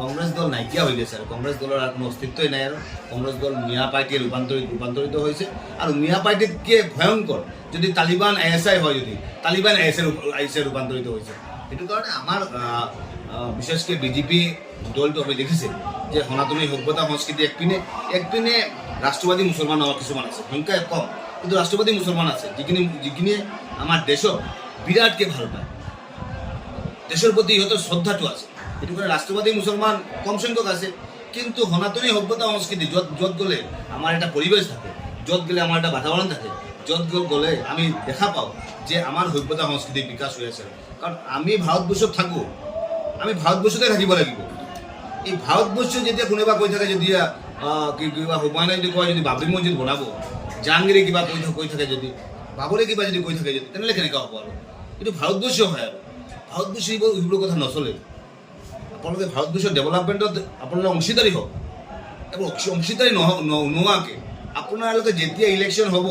কংগ্রেস দল নাইকিয়া হয়ে গেছে আর কংগ্রেস দলের আর কোনো অস্তিত্বই নাই। আর কংগ্রেস দল মিয়া পার্টির রূপান্তরিত হয়েছে। আর মিয়া পার্টিকে ভয়ঙ্কর যদি তালিবান আইএসআই হয়, যদি তালিবান আইএসআই রূপান্তরিত হয়েছে। এটু কারণে আমার বিশেষ করে বিজেপি দলটো আমি দেখেছি যে সনাতনী সভ্যতা সংস্কৃতি একপিনে রাষ্ট্রবাদী মুসলমান কিছুমান আছে, সংখ্যা কম, কিন্তু রাষ্ট্রবাদী মুসলমান আছে যিখিনি আমার দেশক বিরাটকে ভাল পায়, দেশের প্রতি ইহতের শ্রদ্ধাটো আছে। এটু করে রাষ্ট্রবাদী মুসলমান কম সংখ্যক আছে, কিন্তু সনাতনী সভ্যতা সংস্কৃতি যত গ'লে আমার একটা পরিবেশ থাকে, যত গেলে আমার একটা বাতাবরণ থাকে, যত গ'লে আমি দেখা পাওঁ যে আমার সভ্যতা সংস্কৃতির বিকাশ হৈ আছে। কারণ আমি ভারতবর্ষত থাকো, আমি ভারতবর্ষতে থাকিব লাগিব। এই ভারতবর্ষ যেতিয়া কোনোবা কৈ থাকে যদি কিবা হুমায়ুনে যদি কয় যদি বাবৰি মছজিদ বনাব, জাহাংগীৰে কিবা কৈ থাকে যদি, বাবৰে কিবা যদি কৈ থাকে যদি, তেনেহ'লে কেনেকৈ হ'ব? আৰু এইটো ভাৰতবৰ্ষ হয়, আৰু ভাৰতবৰ্ষ এইবোৰ কথা নচলে। আপোনালোকে ভাৰতবৰ্ষৰ ডেভেলপমেণ্টত আপোনালোকে অংশীদাৰী হওক, এবং অংশীদাৰী নোহোৱাকৈ আপোনালোকে যেতিয়া ইলেকশ্যন হ'ব,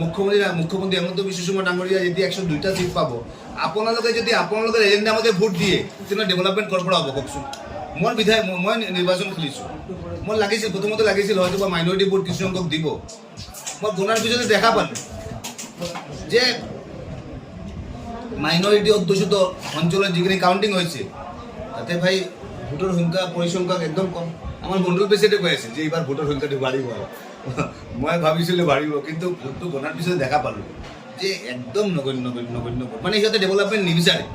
মুখ্যমন্ত্ৰী হিমন্ত বিশ্ব শৰ্মা ডাঙৰীয়া যেতিয়া 102টা চিট পাব, আপোনালোকে যদি আপোনালোকৰ এজেণ্ডা মতে ভোট দিয়ে, তেনেহ'লে ডেভেলপমেণ্ট ক'ৰ পৰা হ'ব কওকচোন? মই নিৰ্বাচন খেলিছোঁ, মই প্ৰথমতে লাগিছিল হয়তো বা মাইনৰিটি ভোট কিছু সংখ্যক দিব। মই গণাৰ পিছতে দেখা পালোঁ যে মাইনৰিটি অধ্যুষিত অঞ্চলত যিখিনি কাউণ্টিং হৈছে, তাতে ভাই ভোটৰ পৰিসংখ্যা একদম কম। আমাৰ মণ্ডল প্ৰেচিডেণ্টে কৈ আছে যে এইবাৰ ভোটৰ সংখ্যাটো বাঢ়িব। মই ভাবিছিলোঁ বাঢ়িব, কিন্তু ভোটটো গণাৰ পিছতে দেখা পালোঁ যে একদম নগণ্য ভোট। মানে সিহঁতে ডেভেলপমেণ্ট নিবিচাৰে,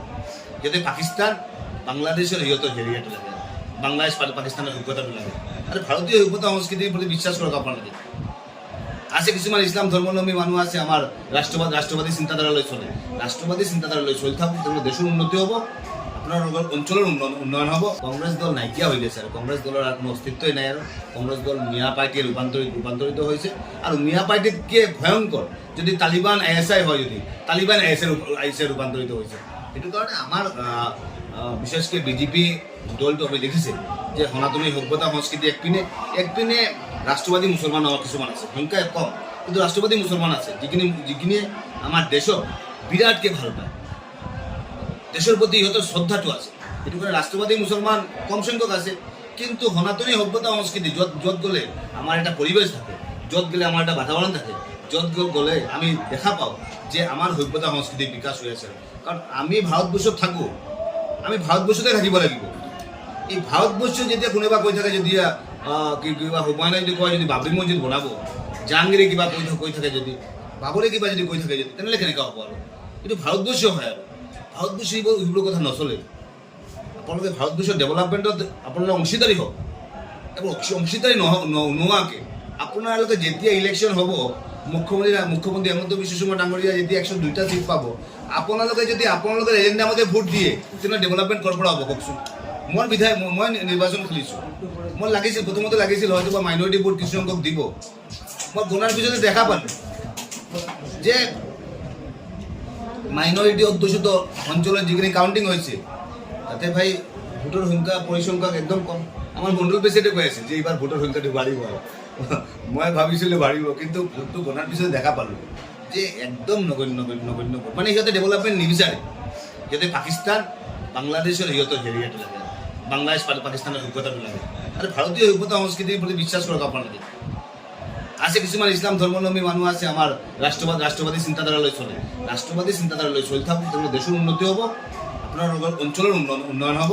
সিহঁতে পাকিস্তান বাংলাদেশৰ সিহঁতৰ হেৰিয়াটো লাগে, বাংলাদেশ পাকিস্তানৰ সভ্যতাটো লাগে। আৰু ভাৰতীয় সভ্যতা সংস্কৃতিৰ প্ৰতি বিশ্বাস কৰক আপোনালোকে। আছে কিছুমান ইছলাম ধৰ্মাৱলম্বী মানুহ আছে, আমাৰ ৰাষ্ট্ৰবাদী চিন্তাধাৰালৈ চলে, ৰাষ্ট্ৰবাদী চিন্তাধাৰালৈ চলি থাকক, তেওঁলোকে দেশৰ উন্নতি হ'ব, আপোনালোকৰ অঞ্চলৰ উন্নয়ন হ'ব। কংগ্ৰেছ দল নাইকিয়া হৈ গৈছে আৰু কংগ্ৰেছ দলৰ আর কোনো অস্তিত্বই নাই। আৰু কংগ্ৰেছ দল মিয়া পাৰ্টিৰ ৰূপান্তৰিত হয়েছে। আর মিয়া পার্টিকে ভয়ঙ্কর যদি তালিবান আইএসআই হয়, যদি তালিবান আইএসআই রূপান্তরিত হয়েছে। এটু কারণে আমার বিশেষ করে বিজেপি দলটো আমি দেখেছি যে সনাতনী সভ্যতা সংস্কৃতি একপিনে রাষ্ট্রবাদী মুসলমান কিছুমান আছে, সংখ্যা কম, কিন্তু রাষ্ট্রবাদী মুসলমান আছে যিখিনি আমার দেশক বিরাটকে ভাল পায়, দেশের প্রতি ইহতের শ্রদ্ধাটো আছে। এটু করে রাষ্ট্রবাদী মুসলমান কম সংখ্যক আছে, কিন্তু সনাতনী সভ্যতা সংস্কৃতি যত গ'লে আমার একটা পরিবেশ থাকে, যত গেলে আমার একটা বাতাবরণ থাকে, যত গ'লে আমি দেখা পাওঁ যে আমার সভ্যতা সংস্কৃতির বিকাশ হৈ আছে। কারণ আমি ভারতবর্ষত থাকো, আমি ভারতবর্ষতে থাকিব লাগিব। এই ভারতবর্ষ যেতিয়া কোনোবা কৈ থাকে যদি কিবা হুমায়ুনে যদি কয় যদি বাবৰি মছজিদ বনাব, জাহাংগীৰে কিবা কৈ থাকে যদি, বাবৰে কিবা যদি কৈ থাকে যদি, তেনেহ'লে কেনেকৈ হ'ব? আৰু এইটো ভাৰতবৰ্ষ হয়, আৰু ভাৰতবৰ্ষ এইবোৰ কথা নচলে। আপোনালোকে ভাৰতবৰ্ষৰ ডেভেলপমেণ্টত আপোনালোকে অংশীদাৰী হওক, এবং অংশীদাৰী নোহোৱাকৈ আপোনালোকে যেতিয়া ইলেকশ্যন হ'ব, মুখ্যমন্ত্ৰী হিমন্ত বিশ্ব শৰ্মা ডাঙৰীয়া যেতিয়া 102টা চিট পাব, আপোনালোকে যদি আপোনালোকৰ এজেণ্ডা মতে ভোট দিয়ে, তেনেহ'লে ডেভেলপমেণ্ট ক'ৰ পৰা হ'ব কওকচোন? মই নিৰ্বাচন খেলিছোঁ, মই প্ৰথমতে লাগিছিল হয়তো বা মাইনৰিটি ভোট কিছু সংখ্যক দিব। মই গণাৰ পিছতে দেখা পালোঁ যে মাইনরিটি অধ্যুষিত অঞ্চলত যিখিনি কাউণ্টিং হৈছে, তাতে ভাই ভোটৰ পৰিসংখ্যা একদম কম। আমাৰ মণ্ডল প্ৰেচিডেণ্টে কৈ আছে যে এইবাৰ ভোটৰ সংখ্যাটো বাঢ়িব। মই ভাবিছিলোঁ বাঢ়িব, কিন্তু ভোটটো গণাৰ পিছতে দেখা পালোঁ যে একদম নগণ্য ভোট। মানে সিহঁতে ডেভেলপমেণ্ট নিবিচাৰে, সিহঁতে পাকিস্তান বাংলাদেশৰ সিহঁতৰ হেৰিয়াটো লাগে, বাংলাদেশ পাকিস্তানৰ সভ্যতাটো লাগে। আৰু ভাৰতীয় সভ্যতা সংস্কৃতিৰ প্ৰতি বিশ্বাস কৰক আপোনালোকে। আছে কিছুমান ইছলাম ধৰ্মাৱলম্বী মানুহ আছে, আমাৰ ৰাষ্ট্ৰবাদী চিন্তাধাৰালৈ চলে, ৰাষ্ট্ৰবাদী চিন্তাধাৰালৈ চলি থাকক, তেওঁলোকে দেশৰ উন্নতি হ'ব, আপোনালোকৰ অঞ্চলৰ উন্নয়ন হ'ব।